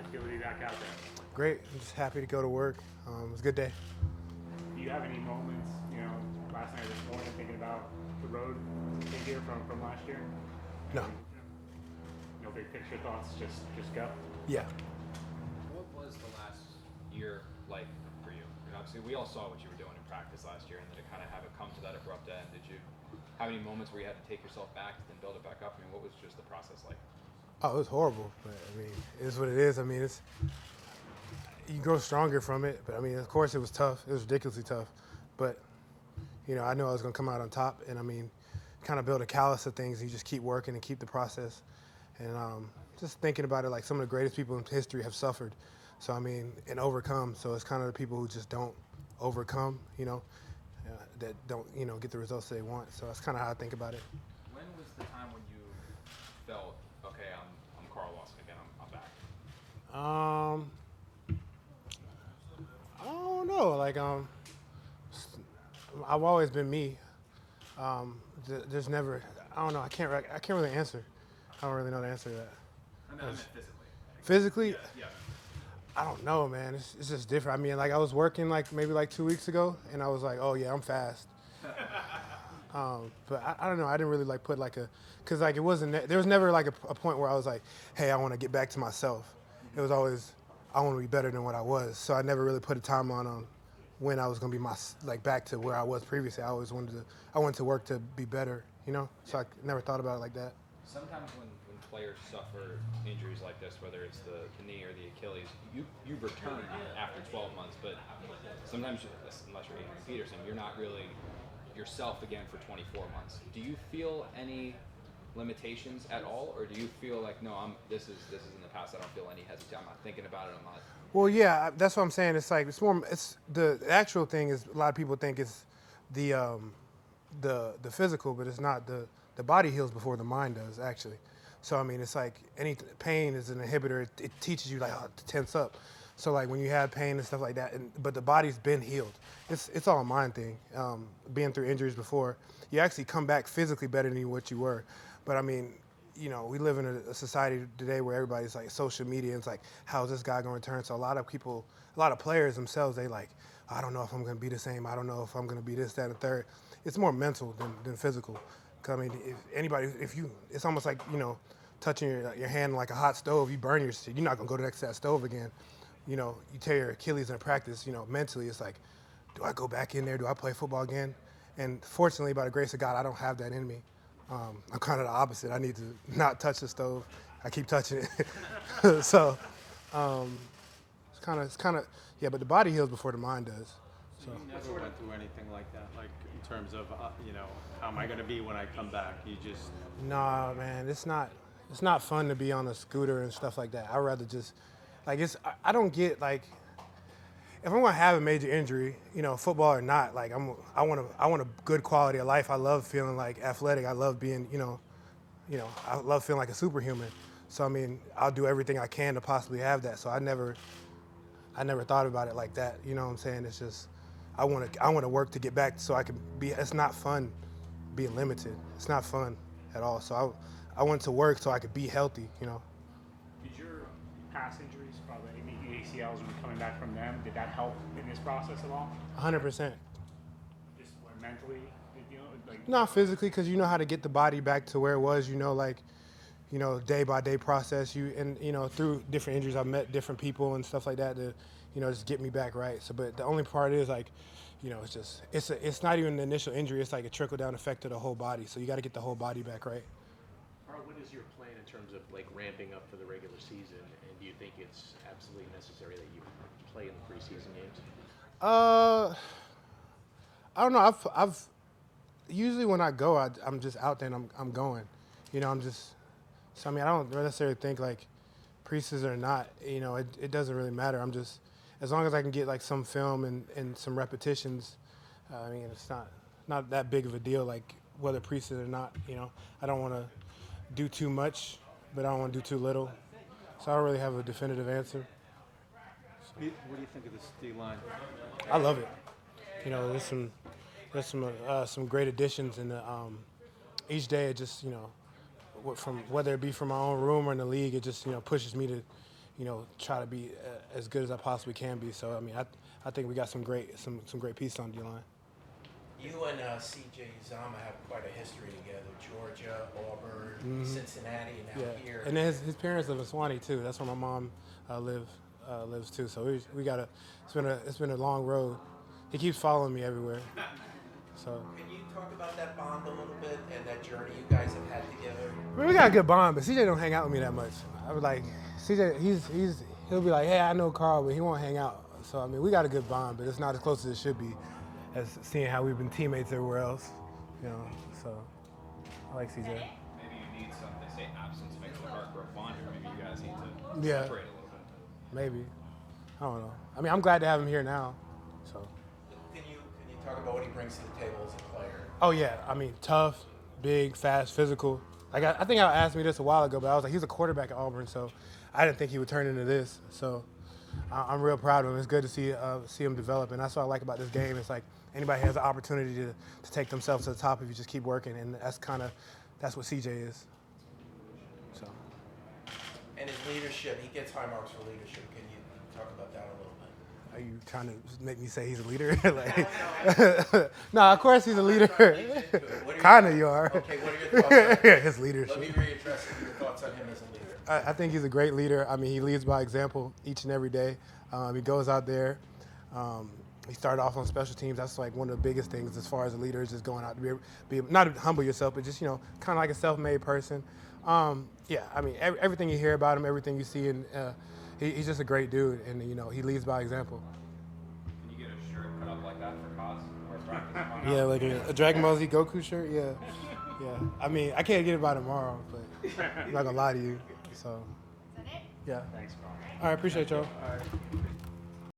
it feel to be back out there? Great. I'm just happy to go to work. It was a good day. Do you have any moments, last night or this morning, thinking about the road here from last year? No. No big picture thoughts, just go. Yeah. What was the last year like for you? Obviously, we all saw what you were doing in practice last year, and then to kind of have it come to that abrupt end. Did you have any moments where you had to take yourself back and build it back up? I mean, what was just the process like? Oh, it was horrible. But, I mean, it is what it is. I mean, you grow stronger from it. But, I mean, of course it was tough. It was ridiculously tough. But, I knew I was going to come out on top. And, I mean, kind of build a callus of things. You just keep working and keep the process. And just thinking about it, like some of the greatest people in history have suffered. So, I mean, and overcome. So it's kind of the people who just don't overcome, that don't, get the results they want. So that's kind of how I think about it. When was the time when you felt, okay, I'm Carl Lawson again, I'm back? I don't know. Like, I've always been me. There's never, I don't know. I can't really answer. I don't really know the answer to that. I meant physically. Physically, Yeah. I don't know, man. It's just different. I mean, like I was working maybe 2 weeks ago, and I was like, oh yeah, I'm fast. But I don't know. I didn't really put because it wasn't. There was never a point where I was like, hey, I want to get back to myself. It was always, I want to be better than what I was. So I never really put a timeline on when I was gonna be back to where I was previously. I always wanted to work to be better, So I never thought about it like that. Sometimes when players suffer injuries like this, whether it's the knee or the Achilles, you return after 12 months, but sometimes, unless you're Adrian Peterson, you're not really yourself again for 24 months. Do you feel any limitations at all, or do you feel like, no, this is in the past, I don't feel any hesitation, I'm not thinking about it, I'm not... Well, yeah, that's what I'm saying. It's more. It's the actual thing is a lot of people think it's the physical, but it's not. The body heals before the mind does actually. So I mean, it's like any pain is an inhibitor. It teaches you how to tense up. So like when you have pain and stuff like that, but the body's been healed. It's all a mind thing. Being through injuries before, you actually come back physically better than what you were. But I mean, we live in a society today where everybody's like social media, and it's like, how's this guy going to return? So a lot of players themselves, they I don't know if I'm going to be the same. I don't know if I'm going to be this, that, and the third. It's more mental than physical. 'Cause, I mean, it's almost like, touching your hand like a hot stove, you burn you're not going to go next to that stove again. You tear your Achilles in practice, mentally it's like, do I go back in there? Do I play football again? And fortunately, by the grace of God, I don't have that in me. I'm kind of the opposite. I need to not touch the stove. I keep touching it. So it's kind of, yeah, but the body heals before the mind does. So you never went through anything like that, like in terms of, how am I going to be when I come back? You just... Nah, man, it's not fun to be on a scooter and stuff like that. I'd rather just, I don't get, if I'm gonna have a major injury, football or not, I want a good quality of life. I love feeling athletic. I love being, I love feeling like a superhuman. So I mean, I'll do everything I can to possibly have that. So I never thought about it like that. You know what I'm saying? It's just, I want to work to get back so I can be. It's not fun being limited. It's not fun at all. So I went to work so I could be healthy. Did your past injuries, probably ACLs, when coming back from them, did that help in this process at all? 100%. Just mentally, Not physically, because you know how to get the body back to where it was. Day by day process. Through different injuries, I've met different people and stuff like that to, just get me back right. So, but the only part is it's not even the initial injury. It's like a trickle down effect to the whole body. So you got to get the whole body back right. Carl, what is your plan in terms of ramping up for the regular season, and do you think it's absolutely necessary that you play in the preseason games? I don't know. I've usually when I go, I'm just out there and I'm going. So I mean, I don't necessarily think preseason or not. It doesn't really matter. I'm just, as long as I can get some film and some repetitions. I mean, it's not that big of a deal whether preseason or not. I don't want to do too much, but I don't want to do too little. So I don't really have a definitive answer. What do you think of this D-line? I love it. There's some great additions, and each day it just from whether it be from my own room or in the league, it just pushes me to try to be as good as I possibly can be. So I mean, I think we got some great pieces on D-line. You and C.J. Uzomah have quite a history together. Georgia, Auburn, Cincinnati, and now here. And then his parents live in Swanee too. That's where my mom lives too. So we got it's been a long road. He keeps following me everywhere. So Can you talk about that bond a little bit and that journey you guys have had together? I mean, we got a good bond, but CJ don't hang out with me that much. I was like, CJ, he'll be like, hey, I know Carl, but he won't hang out. So I mean, we got a good bond, but it's not as close as it should be, as seeing how we've been teammates everywhere else. So I like CJ. Maybe you need some. They say absence makes the heart grow fonder. Maybe you guys need to Yeah. separate a little bit. Maybe. I don't know. I mean, I'm glad to have him here now. So. Can you talk about what he brings to the table as a player? Oh yeah, I mean, tough, big, fast, physical. Like I think I asked me this a while ago, but I was like, he's a quarterback at Auburn, so I didn't think he would turn into this. So I'm real proud of him. It's good to see him develop, and that's what I like about this game. It's like anybody has the opportunity to take themselves to the top if you just keep working, and that's what CJ is. So. And his leadership, he gets high marks for leadership. Can you talk about that a little bit? Are you trying to make me say he's a leader? No, of course he's a leader. Kind of, you are. Okay, what are your thoughts on Yeah, his leadership. Let me readdress your thoughts on him as a leader. I think he's a great leader. I mean, he leads by example each and every day. He goes out there. He started off on special teams. That's like one of the biggest things as far as a leader is just going out to be not to humble yourself, but just kind of like a self-made person. Yeah, I mean, everything you hear about him, everything you see, and he's just a great dude, and he leads by example. Can you get a shirt cut up like that for cause or practice? Yeah, like a Dragon Ball Z Goku shirt. Yeah. I mean, I can't get it by tomorrow, but I'm not gonna lie to you. So. Thanks, Carl. All right, appreciate y'all. All right.